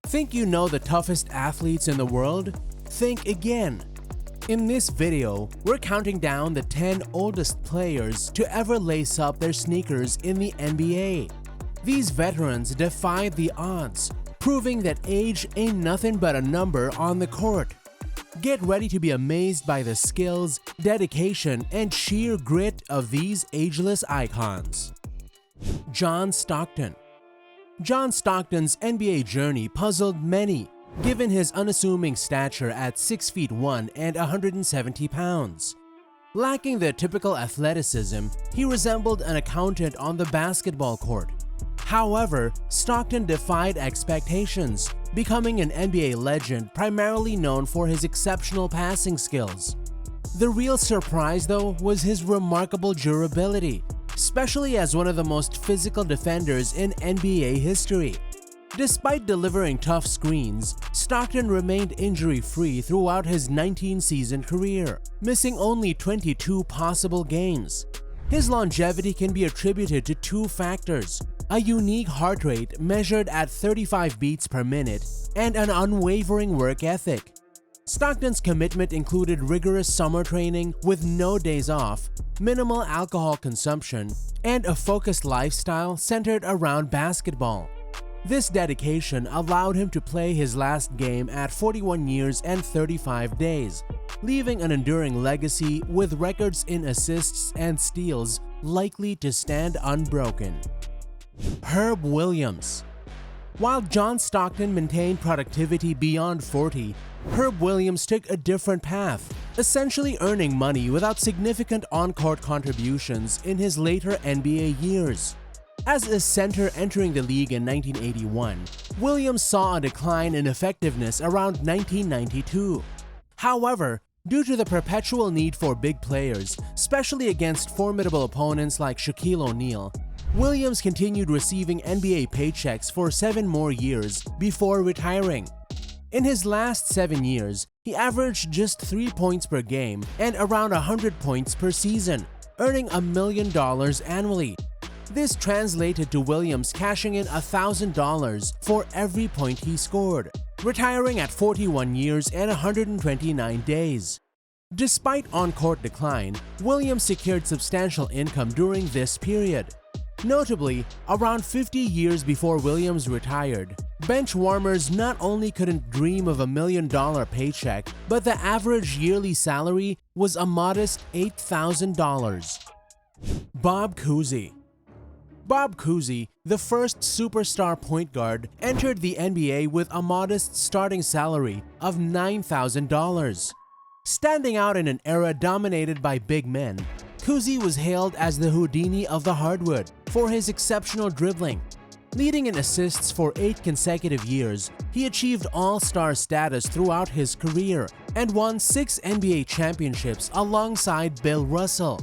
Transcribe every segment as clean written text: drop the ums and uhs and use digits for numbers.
Think you know the toughest athletes in the world? Think again. In this video, we're counting down the 10 oldest players to ever lace up their sneakers in the NBA. These veterans defied the odds, proving that age ain't nothing but a number on the court. Get ready to be amazed by the skills, dedication, and sheer grit of these ageless icons. John Stockton. John Stockton's NBA journey puzzled many, given his unassuming stature at 6 feet 1 and 170 pounds. Lacking the typical athleticism, he resembled an accountant on the basketball court. However, Stockton defied expectations, becoming an NBA legend primarily known for his exceptional passing skills. The real surprise, though, was his remarkable durability, especially as one of the most physical defenders in NBA history. Despite delivering tough screens, Stockton remained injury-free throughout his 19-season career, missing only 22 possible games. His longevity can be attributed to two factors: a unique heart rate measured at 35 beats per minute and an unwavering work ethic. Stockton's commitment included rigorous summer training with no days off, minimal alcohol consumption, and a focused lifestyle centered around basketball. This dedication allowed him to play his last game at 41 years and 35 days, leaving an enduring legacy with records in assists and steals likely to stand unbroken. Herb Williams. While John Stockton maintained productivity beyond 40, Herb Williams took a different path, essentially earning money without significant on-court contributions in his later NBA years. As a center entering the league in 1981, Williams saw a decline in effectiveness around 1992. However, due to the perpetual need for big players, especially against formidable opponents like Shaquille O'Neal, Williams continued receiving NBA paychecks for 7 more years before retiring. In his last 7 years, he averaged just 3 points per game and around 100 points per season, earning $1 million annually. This translated to Williams cashing in $1,000 for every point he scored, retiring at 41 years and 129 days. Despite on-court decline, Williams secured substantial income during this period. Notably, around 50 years before Williams retired, bench warmers not only couldn't dream of $1 million paycheck, but the average yearly salary was a modest $8,000. Bob Cousy. Bob Cousy, the first superstar point guard, entered the NBA with a modest starting salary of $9,000. Standing out in an era dominated by big men, Cousy was hailed as the Houdini of the hardwood for his exceptional dribbling. Leading in assists for 8 consecutive years, he achieved all-star status throughout his career and won 6 NBA championships alongside Bill Russell.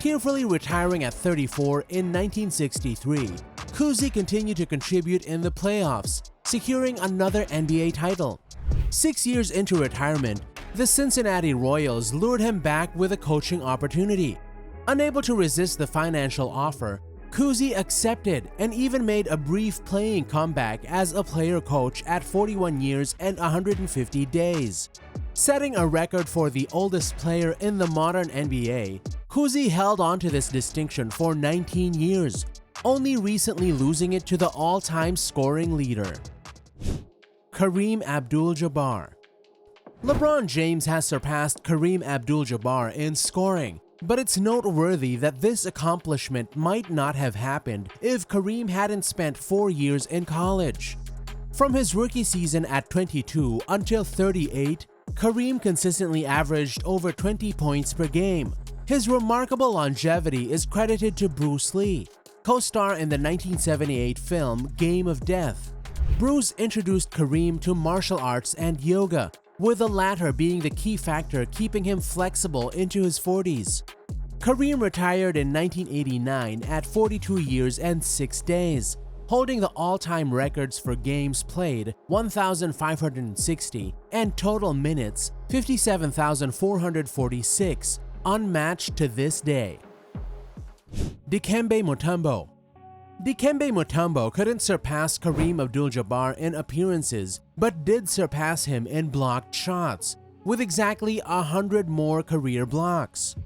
Tearfully retiring at 34 in 1963, Cousy continued to contribute in the playoffs, securing another NBA title. 6 years into retirement, the Cincinnati Royals lured him back with a coaching opportunity. Unable to resist the financial offer, Cousy accepted and even made a brief playing comeback as a player-coach at 41 years and 150 days. Setting a record for the oldest player in the modern NBA, Cousy held on to this distinction for 19 years, only recently losing it to the all-time scoring leader. Kareem Abdul-Jabbar. LeBron James has surpassed Kareem Abdul-Jabbar in scoring, but it's noteworthy that this accomplishment might not have happened if Kareem hadn't spent 4 years in college. From his rookie season at 22 until 38, Kareem consistently averaged over 20 points per game. His remarkable longevity is credited to Bruce Lee, co-star in the 1978 film Game of Death. Bruce introduced Kareem to martial arts and yoga, with the latter being the key factor keeping him flexible into his 40s. Kareem retired in 1989 at 42 years and 6 days, holding the all-time records for games played 1,560 and total minutes 57,446, unmatched to this day. Dikembe Mutombo. Dikembe Mutombo couldn't surpass Kareem Abdul-Jabbar in appearances, but did surpass him in blocked shots, with exactly 100 more career blocks.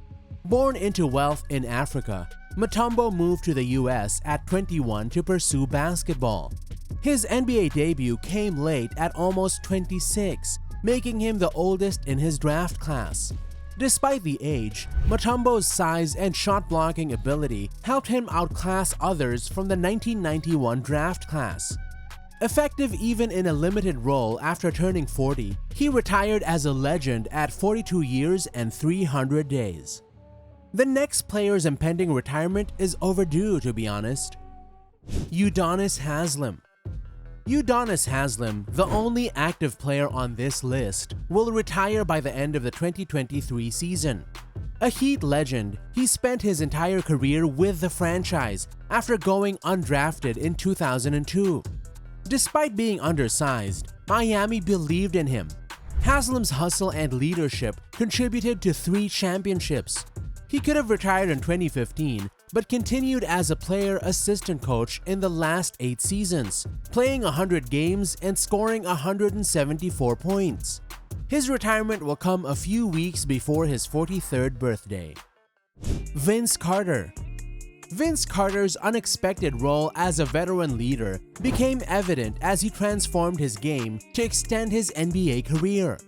Born into wealth in Africa, Mutombo moved to the US at 21 to pursue basketball. His NBA debut came late at almost 26, making him the oldest in his draft class. Despite the age, Mutombo's size and shot-blocking ability helped him outclass others from the 1991 draft class. Effective even in a limited role after turning 40, he retired as a legend at 42 years and 300 days. The next player's impending retirement is overdue, to be honest. Udonis Haslem. Udonis Haslem, the only active player on this list, will retire by the end of the 2023 season. A Heat legend, he spent his entire career with the franchise after going undrafted in 2002. Despite being undersized, Miami believed in him. Haslem's hustle and leadership contributed to 3 championships. He could have retired in 2015, but continued as a player assistant coach in the last 8 seasons, playing 100 games and scoring 174 points. His retirement will come a few weeks before his 43rd birthday. Vince Carter. Vince Carter's unexpected role as a veteran leader became evident as he transformed his game to extend his NBA career.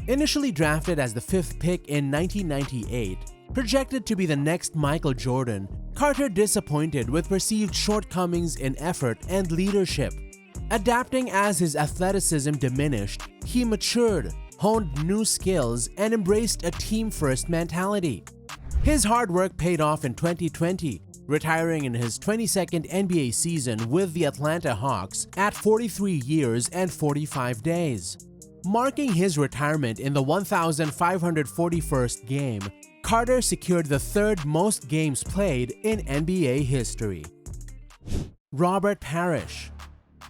Initially drafted as the 5th pick in 1998, projected to be the next Michael Jordan, Carter disappointed with perceived shortcomings in effort and leadership. Adapting as his athleticism diminished, he matured, honed new skills, and embraced a team-first mentality. His hard work paid off in 2020, retiring in his 22nd NBA season with the Atlanta Hawks at 43 years and 45 days. Marking his retirement in the 1,541st game, Carter secured the 3rd most games played in NBA history. Robert Parrish.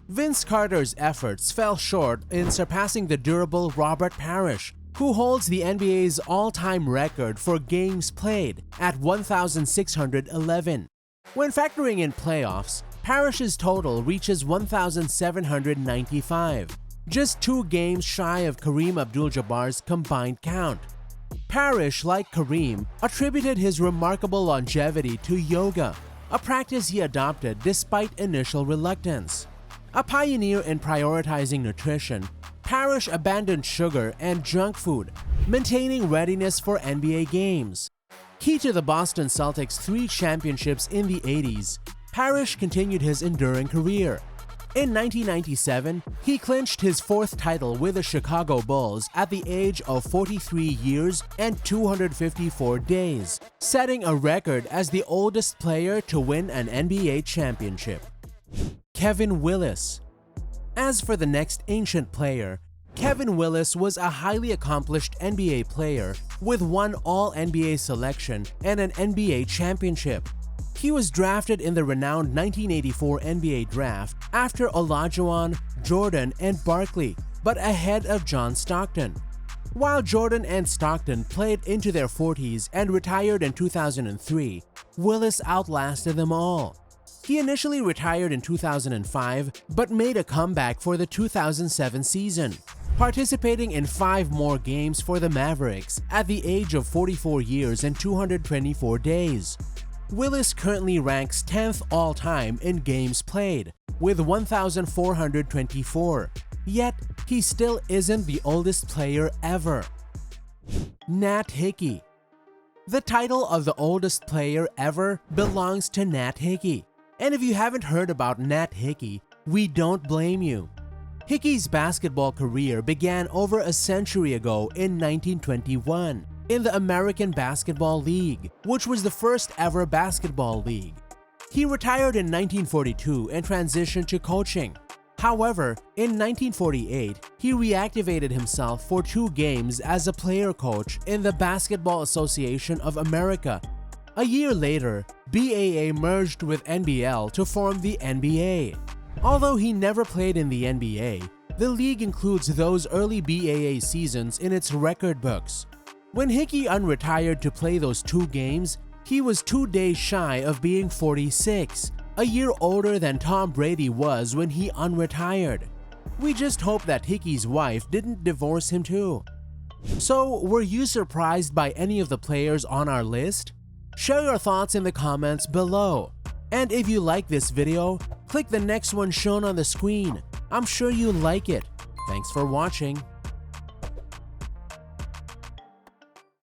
Vince Carter's efforts fell short in surpassing the durable Robert Parrish, who holds the NBA's all-time record for games played at 1,611. When factoring in playoffs, Parrish's total reaches 1,795, just 2 games shy of Kareem Abdul-Jabbar's combined count. Parrish, like Kareem, attributed his remarkable longevity to yoga, a practice he adopted despite initial reluctance. A pioneer in prioritizing nutrition, Parrish abandoned sugar and junk food, maintaining readiness for NBA games. Key to the Boston Celtics' 3 championships in the 80s, Parrish continued his enduring career. In 1997, he clinched his 4th title with the Chicago Bulls at the age of 43 years and 254 days, setting a record as the oldest player to win an NBA championship. Kevin Willis. As for the next ancient player, Kevin Willis was a highly accomplished NBA player with 1 All-NBA selection and an NBA championship. He was drafted in the renowned 1984 NBA draft after Olajuwon, Jordan, and Barkley, but ahead of John Stockton. While Jordan and Stockton played into their 40s and retired in 2003, Willis outlasted them all. He initially retired in 2005, but made a comeback for the 2007 season, participating in 5 more games for the Mavericks at the age of 44 years and 224 days. Willis currently ranks 10th all-time in games played, with 1,424, yet he still isn't the oldest player ever. Nat Hickey. The title of the oldest player ever belongs to Nat Hickey, and if you haven't heard about Nat Hickey, we don't blame you. Hickey's basketball career began over a century ago in 1921. In the American Basketball League, which was the first ever basketball league. He retired in 1942 and transitioned to coaching. However, in 1948, he reactivated himself for 2 games as a player coach in the Basketball Association of America. A year later, BAA merged with NBL to form the NBA. Although he never played in the NBA, the league includes those early BAA seasons in its record books. When Hickey unretired to play those 2 games, he was 2 days shy of being 46, a year older than Tom Brady was when he unretired. We just hope that Hickey's wife didn't divorce him too. So, were you surprised by any of the players on our list? Share your thoughts in the comments below. And if you like this video, click the next one shown on the screen. I'm sure you'll like it. Thanks for watching.